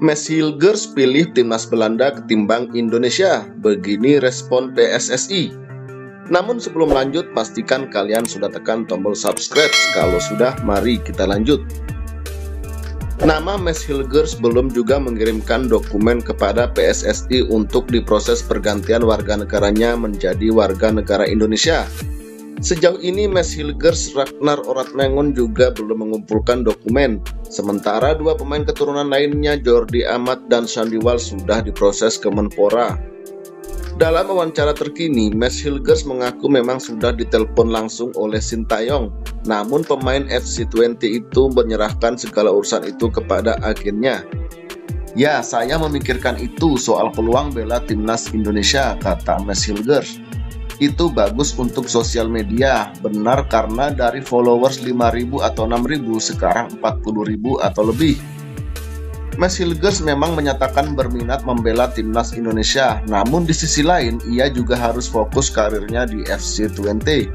Mes Hilgers pilih timnas Belanda ketimbang Indonesia, begini respon PSSI. Namun sebelum lanjut, pastikan kalian sudah tekan tombol subscribe. Kalau sudah, mari kita lanjut. Nama Mes Hilgers belum juga mengirimkan dokumen kepada PSSI untuk diproses pergantian warga negaranya menjadi warga negara Indonesia. Sejauh ini Mes Hilgers Ragnar Oratmangun juga belum mengumpulkan dokumen. Sementara dua pemain keturunan lainnya Jordi Amat dan Sandy Walsh sudah diproses ke Menpora. Dalam wawancara terkini, Mes Hilgers mengaku memang sudah ditelepon langsung oleh Sintayong. Namun pemain FC20 itu menyerahkan segala urusan itu kepada agennya. "Ya, saya memikirkan itu soal peluang bela timnas Indonesia," kata Mes Hilgers. "Itu bagus untuk sosial media, benar, karena dari followers 5.000 atau 6.000 sekarang 40.000 atau lebih." Mes Hilgers memang menyatakan berminat membela timnas Indonesia, namun di sisi lain ia juga harus fokus karirnya di FC20.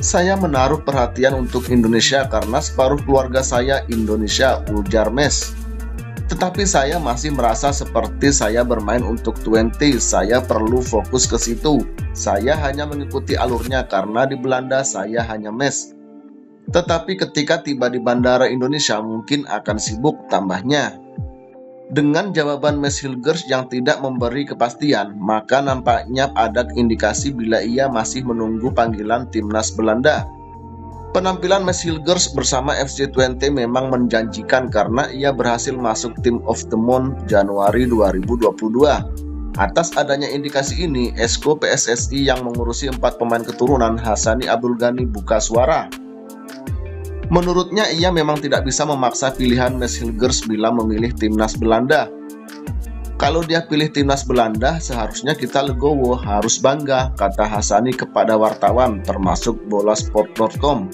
"Saya menaruh perhatian untuk Indonesia karena separuh keluarga saya Indonesia," ujar Mes. "Tetapi saya masih merasa seperti saya bermain untuk 20, saya perlu fokus ke situ. Saya hanya mengikuti alurnya karena di Belanda saya hanya mes. Tetapi ketika tiba di bandara Indonesia mungkin akan sibuk," tambahnya. Dengan jawaban Mes Hilgers yang tidak memberi kepastian, maka nampaknya ada indikasi bila ia masih menunggu panggilan timnas Belanda. Penampilan Mes Hilgers bersama FC20 memang menjanjikan karena ia berhasil masuk Team of the Month Januari 2022. Atas adanya indikasi ini, Esko PSSI yang mengurusi 4 pemain keturunan Hassani Abdul Ghani buka suara. Menurutnya ia memang tidak bisa memaksa pilihan Mes Hilgers bila memilih timnas Belanda. "Kalau dia pilih timnas Belanda, seharusnya kita legowo, harus bangga," kata Hassani kepada wartawan termasuk bolasport.com.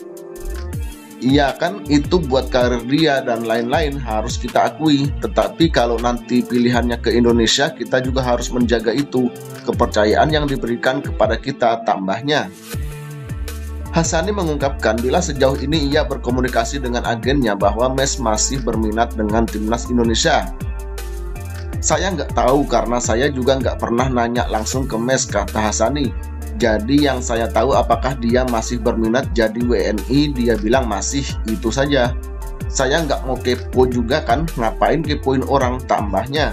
"Iya kan, itu buat karir dia dan lain-lain, harus kita akui. Tetapi kalau nanti pilihannya ke Indonesia, kita juga harus menjaga itu, kepercayaan yang diberikan kepada kita," tambahnya. Hassani mengungkapkan bila sejauh ini ia berkomunikasi dengan agennya bahwa Mes masih berminat dengan timnas Indonesia. "Saya nggak tahu karena saya juga nggak pernah nanya langsung ke Mes," kata Hassani. "Jadi yang saya tahu apakah dia masih berminat jadi WNI, dia bilang masih, itu saja. Saya nggak mau kepo juga kan, ngapain kepoin orang," tambahnya.